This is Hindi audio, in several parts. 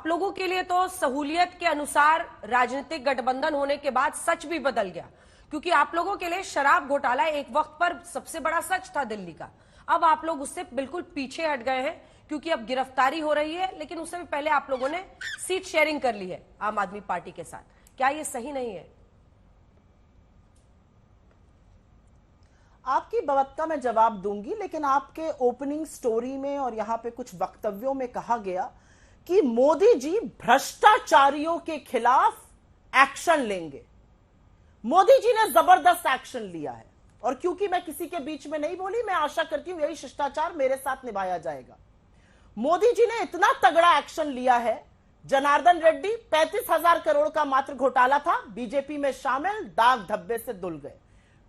आप लोगों के लिए तो सहूलियत के अनुसार राजनीतिक गठबंधन होने के बाद सच भी बदल गया, क्योंकि आप लोगों के लिए शराब घोटाला एक वक्त पर सबसे बड़ा सच था दिल्ली का। अब आप लोग उससे बिल्कुल पीछे हट गए हैं, क्योंकि अब गिरफ्तारी हो रही है, लेकिन उससे भी पहले आप लोगों ने सीट शेयरिंग कर ली है आम आदमी पार्टी के साथ। क्या ये सही नहीं है? आपकी बात का मैं जवाब दूंगी, लेकिन आपके ओपनिंग स्टोरी में और यहां पे कुछ वक्तव्यों में कहा गया कि मोदी जी भ्रष्टाचारियों के खिलाफ एक्शन लेंगे। मोदी जी ने जबरदस्त एक्शन लिया है, और क्योंकि मैं किसी के बीच में नहीं बोली, मैं आशा करती हूं यही शिष्टाचार मेरे साथ निभाया जाएगा। मोदी जी ने इतना तगड़ा एक्शन लिया है, जनार्दन रेड्डी 35,000 करोड़ का मात्र घोटाला था, बीजेपी में शामिल, दाग धब्बे से धुल गए।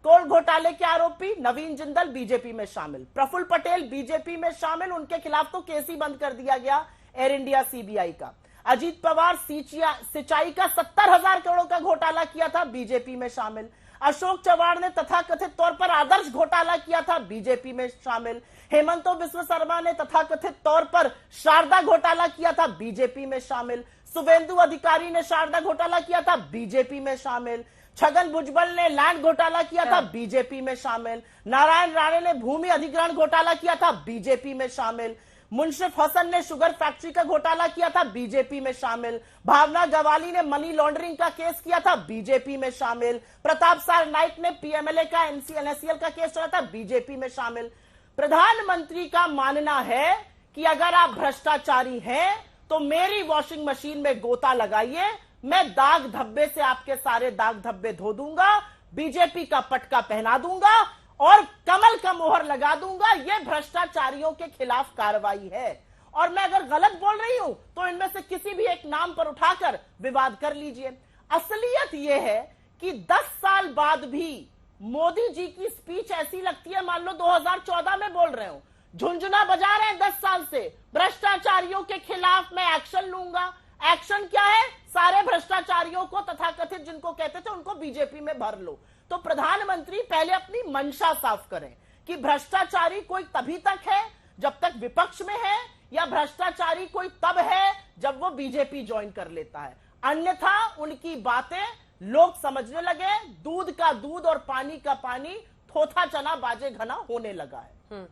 कोल घोटाले के आरोपी नवीन जिंदल बीजेपी में शामिल, प्रफुल्ल पटेल बीजेपी में शामिल, उनके खिलाफ तो केस ही बंद कर दिया गया एयर इंडिया सीबीआई का। अजीत पवार सिंचाई का 70,000 करोड़ का घोटाला किया था, बीजेपी में शामिल। अशोक चव्हाण ने तथाकथित तौर पर आदर्श घोटाला किया था, बीजेपी में शामिल। हेमंत बिस्व शर्मा ने तथाकथित तौर पर शारदा घोटाला किया था, बीजेपी में शामिल। शुभेंदु अधिकारी ने शारदा घोटाला किया था, बीजेपी में शामिल। छगन भुजबल ने लैंड घोटाला किया था, बीजेपी में शामिल। नारायण राणे ने भूमि अधिग्रहण घोटाला किया था, बीजेपी में शामिल। मुंशिफ हसन ने शुगर फैक्ट्री का घोटाला किया था, बीजेपी में शामिल। भावना गवाली ने मनी लॉन्ड्रिंग का केस किया था, बीजेपी में शामिल। प्रताप सार नाइक ने पीएमएलए का एनएससीएल का केस चला था, बीजेपी में शामिल। प्रधानमंत्री का मानना है कि अगर आप भ्रष्टाचारी हैं तो मेरी वॉशिंग मशीन में गोता लगाइए, मैं दाग धब्बे से आपके सारे दाग धब्बे धो दूंगा, बीजेपी का पटका पहना दूंगा और कमल का मोहर लगा दूंगा। यह भ्रष्टाचारियों के खिलाफ कार्रवाई है। और मैं अगर गलत बोल रही हूं तो इनमें से किसी भी एक नाम पर उठाकर विवाद कर लीजिए। असलियत यह है कि 10 साल बाद भी मोदी जी की स्पीच ऐसी लगती है मान लो 2014 में बोल रहे हो, झुंझुना बजा रहे हैं 10 साल से, भ्रष्टाचारियों के खिलाफ मैं एक्शन लूंगा। एक्शन क्या है? सारे भ्रष्टाचारियों को, तथाकथित जिनको कहते थे, उनको बीजेपी में भर लो। तो प्रधानमंत्री पहले अपनी मंशा साफ करें कि भ्रष्टाचारी कोई तभी तक है जब तक विपक्ष में है, या भ्रष्टाचारी कोई तब है जब वो बीजेपी ज्वाइन कर लेता है। अन्यथा उनकी बातें लोग समझने लगे, दूध का दूध और पानी का पानी, थोथा चना बाजे घना होने लगा है।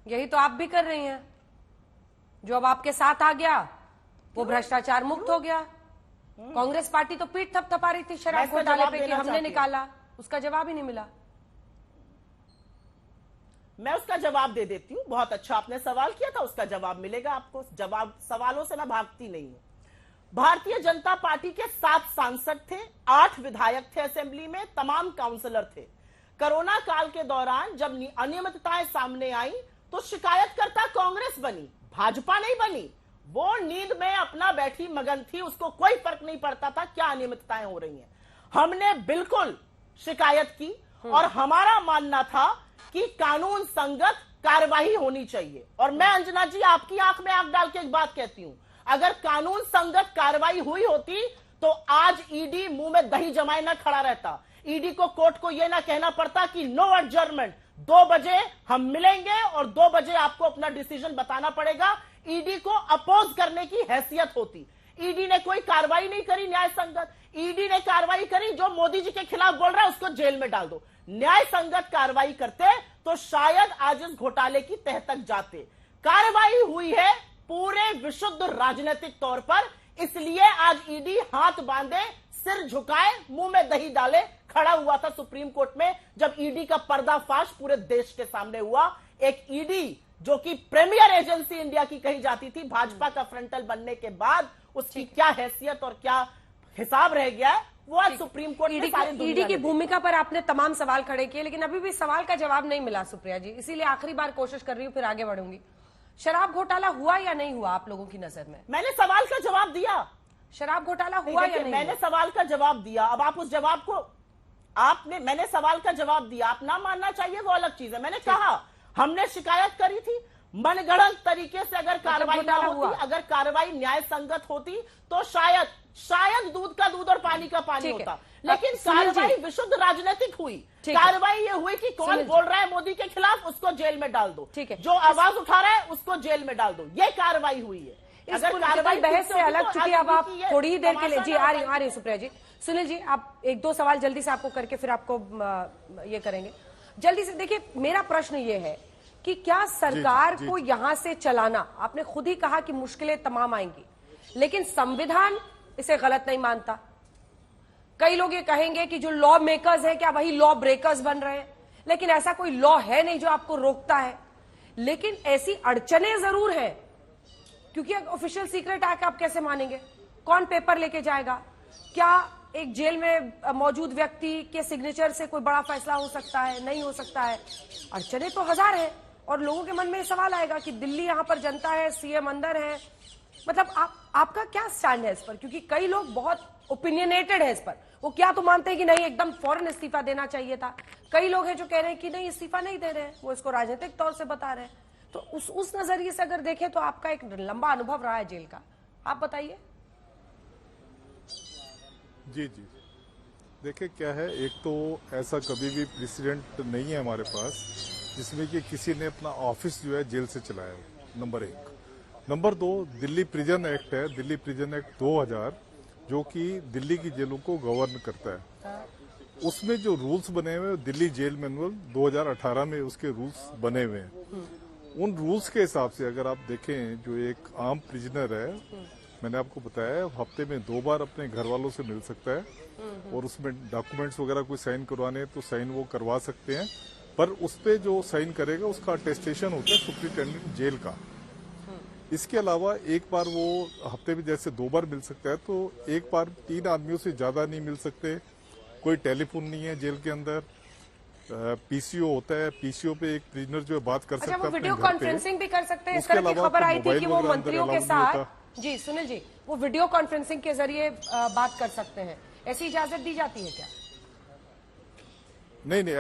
यही तो आप भी कर रही हैं। जो अब आपके साथ आ गया वो भ्रष्टाचार मुक्त हो गया। कांग्रेस पार्टी तो पीठ थपथपा रही थी शराब घोटाले पे कि हमने निकाला, उसका जवाब ही नहीं मिला। मैं उसका जवाब दे देती हूं। बहुत अच्छा आपने सवाल किया था, उसका जवाब मिलेगा आपको। जवाब, सवालों से मैं भागती नहीं हूं। भारतीय जनता पार्टी के 7 सांसद थे, 8 विधायक थे असेंबली में, तमाम काउंसलर थे। कोरोना काल के दौरान जब अनियमितताएं सामने आई तो शिकायतकर्ता कांग्रेस बनी, भाजपा नहीं बनी। वो नींद में अपना बैठी मगन थी, उसको कोई फर्क नहीं पड़ता था क्या अनियमितताएं हो रही हैं। हमने बिल्कुल शिकायत की और हमारा मानना था कि कानून संगत कार्रवाई होनी चाहिए। और मैं अंजना जी आपकी आंख में आंख डाल के एक बात कहती हूं, अगर कानून संगत कार्रवाई हुई होती तो आज ईडी मुंह में दही जमाए ना खड़ा रहता। ईडी को, कोर्ट को यह ना कहना पड़ता कि नो एडजर्नमेंट, 2 बजे हम मिलेंगे और 2 बजे आपको अपना डिसीजन बताना पड़ेगा। ईडी को अपोज करने की हैसियत होती। ईडी ने कोई कार्रवाई नहीं करी न्याय संगत। ईडी ने कार्रवाई करी, जो मोदी जी के खिलाफ बोल रहा है उसको जेल में डाल दो। न्याय संगत कार्रवाई करते तो शायद आज इस घोटाले की तह तक जाते। कार्रवाई हुई है पूरे विशुद्ध राजनीतिक तौर पर, इसलिए आज ईडी हाथ बांधे, सिर झुकाए, मुंह में दही डाले खड़ा हुआ था सुप्रीम कोर्ट में जब ईडी का पर्दाफाश पूरे देश के सामने हुआ। एक ईडी जो कि प्रीमियर एजेंसी इंडिया की कही जाती थी, भाजपा का फ्रंटल बनने के बाद उसकी क्या हैसियत और क्या हिसाब रह गया है, वो आज सुप्रीम कोर्ट में ईडी की भूमिका पर आपने तमाम सवाल खड़े किए, लेकिन अभी भी सवाल का जवाब नहीं मिला सुप्रिया जी। इसीलिए आखिरी बार कोशिश कर रही हूँ, फिर आगे बढ़ूंगी। शराब घोटाला हुआ या नहीं हुआ आप लोगों की नजर में? मैंने सवाल का जवाब दिया। शराब घोटाला हुआ या नहीं? मैंने सवाल का जवाब दिया। अब आप उस जवाब को, मैंने सवाल का जवाब दिया, आप ना मानना चाहिए वो अलग चीज है। मैंने कहा हमने शिकायत करी थी, मनगढ़ंत तरीके से अगर कार्रवाई ना होती, अगर कार्रवाई न्याय संगत होती तो शायद दूध का दूध और पानी का पानी होता। लेकिन कार्रवाई विशुद्ध राजनीतिक हुई। कार्रवाई ये हुई कि कौन बोल रहा है मोदी के खिलाफ उसको जेल में डाल दो, जो आवाज उठा रहा है उसको जेल में डाल दो, ये कार्रवाई हुई है। इस अगर पॉलिटिकल कार्रवाई बहस ठीक से होगी अलग, तो चूंकि अब आगे आप की ये थोड़ी ही देर के लिए, तमाशा जी ना आ रही सुप्रिया जी। सुनील जी, आप एक दो सवाल जल्दी से आपको करके फिर आपको ये करेंगे जल्दी से। देखिए, मेरा प्रश्न ये है कि क्या सरकार को यहां से चलाना, आपने खुद ही कहा कि मुश्किलें तमाम आएंगी, लेकिन संविधान इसे गलत नहीं मानता। कई लोग ये कहेंगे कि जो लॉ मेकर्स हैं क्या वही लॉ ब्रेकर्स बन रहे हैं, लेकिन ऐसा कोई लॉ है नहीं जो आपको रोकता है। लेकिन ऐसी अड़चने जरूर हैं, क्योंकि ऑफिशियल सीक्रेट एक्ट आप कैसे मानेंगे? कौन पेपर लेके जाएगा? क्या एक जेल में मौजूद व्यक्ति के सिग्नेचर से कोई बड़ा फैसला हो सकता है? नहीं हो सकता है। अड़चने तो हजार है, और लोगों के मन में सवाल आएगा कि दिल्ली यहां पर जनता है, सीएम अंदर है, मतलब आपका क्या स्टैंड है इस पर? क्योंकि कई लोग बहुत ओपिनियनेटेड है इस पर। वो क्या तो मानते हैं कि नहीं, एकदम फौरन इस्तीफा देना चाहिए था। कई लोग हैं जो कह रहे हैं कि नहीं, इस्तीफा नहीं दे रहे हैं, वो इसको राजनीतिक तौर से बता रहे हैं। तो उस नजरिए से अगर देखें तो आपका एक लंबा अनुभव रहा है जेल का, आप बताइए। जी जी, देखिए क्या है, एक तो ऐसा कभी भी प्रेसिडेंट नहीं है हमारे पास जिसमें कि किसी ने अपना ऑफिस जो है जेल से चलाया हो, नंबर एक। नंबर दो, दिल्ली प्रिजन एक्ट है, दिल्ली प्रिजन एक्ट 2000, जो कि दिल्ली की जेलों को गवर्न करता है। उसमें जो रूल्स बने हुए हैं, दिल्ली जेल मैनुअल 2018 में उसके रूल्स बने हुए हैं। उन रूल्स के हिसाब से अगर आप देखें, जो एक आम प्रिजनर है, मैंने आपको बताया, हफ्ते में 2 बार अपने घर वालों से मिल सकता है, और उसमें डॉक्यूमेंट्स वगैरह कोई साइन करवाने तो साइन वो करवा सकते हैं, पर उस पे जो साइन करेगा उसका अटेस्टेशन होता है सुप्रिंटेंडेंट जेल का। इसके अलावा एक बार वो हफ्ते में जैसे 2 बार मिल सकता है, तो एक बार 3 आदमियों से ज्यादा नहीं मिल सकते। कोई टेलीफोन नहीं है जेल के अंदर। पीसीओ होता है, पीसीओ पे एक प्रिजनर जो है बात कर सकता है, वो वीडियो कॉन्फ्रेंसिंग भी कर सकते हैं। इस उसके तरह की अलावा खबर आई थी कि वो मोबाइल वगैरह मंत्रियों अंदर के अलाउ नहीं साथ, जी सुनील जी, वो वीडियो कॉन्फ्रेंसिंग के जरिए बात कर सकते हैं। ऐसी इजाजत दी जाती है क्या? नहीं,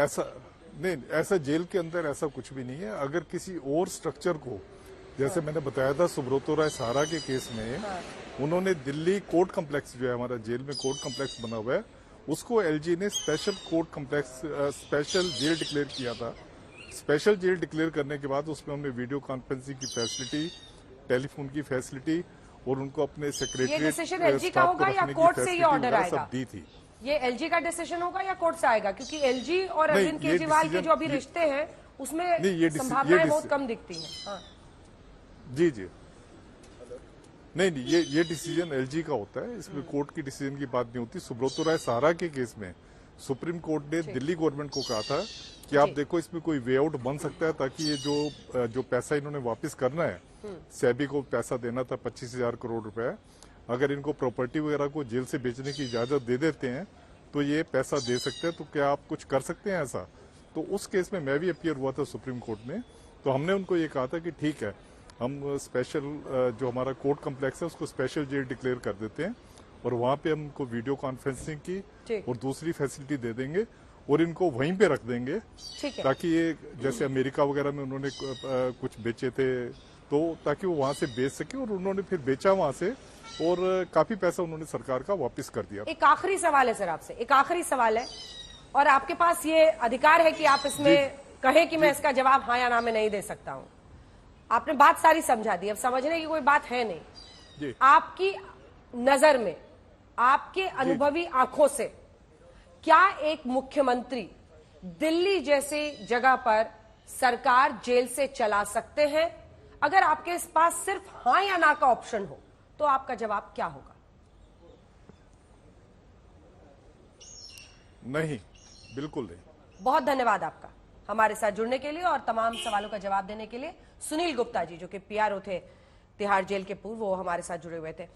ऐसा जेल के अंदर ऐसा कुछ भी नहीं है। अगर किसी और स्ट्रक्चर को, जैसे मैंने बताया था सुब्रतो राय सहारा के केस में, उन्होंने दिल्ली कोर्ट कम्प्लेक्स जो है हमारा जेल में कोर्ट कम्प्लेक्स बना हुआ है, उसको एलजी ने special court complex, special jail declare किया था। स्पेशल जेल डिक्लेयर करने के बाद उसमें हमने वीडियो कॉन्फ्रेंसिंग की फैसिलिटी, टेलीफोन की फैसिलिटी, और उनको अपने ये डिसीजन एलजी का होगा या कोर्ट से ये ऑर्डर आएगा? सब दी थी। ये एलजी का डिसीजन होगा या कोर्ट से आएगा? क्योंकि एलजी और अरविंद केजरीवाल के जो अभी रिश्ते हैं उसमें संभावनाएं बहुत कम दिखती हैं। हाँ। जी, नहीं, ये डिसीजन एलजी का होता है, इसमें कोर्ट की डिसीजन की बात नहीं होती। सुब्रतो राय सहारा के केस में सुप्रीम कोर्ट ने दिल्ली गवर्नमेंट को कहा था कि आप देखो, इसमें कोई वे आउट बन सकता है, ताकि ये जो पैसा इन्होंने वापस करना है, सेबी को पैसा देना था 25,000 करोड़ रुपए, अगर इनको प्रॉपर्टी वगैरह को जेल से बेचने की इजाजत दे देते हैं तो ये पैसा दे सकते हैं। तो क्या आप कुछ कर सकते हैं ऐसा? तो उस केस में मैं भी अपीयर हुआ था सुप्रीम कोर्ट में, तो हमने उनको ये कहा था कि ठीक है, हम स्पेशल जो हमारा कोर्ट कम्प्लेक्स है उसको स्पेशल जेल डिक्लेयर कर देते हैं, और वहां पे हम इनको वीडियो कॉन्फ्रेंसिंग की और दूसरी फैसिलिटी दे देंगे, और इनको वहीं पे रख देंगे, ताकि ये जैसे अमेरिका वगैरह में उन्होंने कुछ बेचे थे, तो ताकि वो वहां से बेच सके, और उन्होंने फिर बेचा वहां से, और काफी पैसा उन्होंने सरकार का वापस कर दिया। एक आखिरी सवाल है सर आपसे, एक आखिरी सवाल है, और आपके पास ये अधिकार है कि आप इसमें कहें कि मैं इसका जवाब हाँ या ना में नहीं दे सकता हूं। आपने बात सारी समझा दी, अब समझने की कोई बात है नहीं। आपकी नजर में, आपके अनुभवी आंखों से, क्या एक मुख्यमंत्री दिल्ली जैसे जगह पर सरकार जेल से चला सकते हैं? अगर आपके पास सिर्फ हाँ या ना का ऑप्शन हो तो आपका जवाब क्या होगा? नहीं, बिल्कुल नहीं। बहुत धन्यवाद आपका हमारे साथ जुड़ने के लिए और तमाम सवालों का जवाब देने के लिए। सुनील गुप्ता जी, जो कि पीआरओ थे तिहाड़ जेल के पूर्व, वो हमारे साथ जुड़े हुए थे।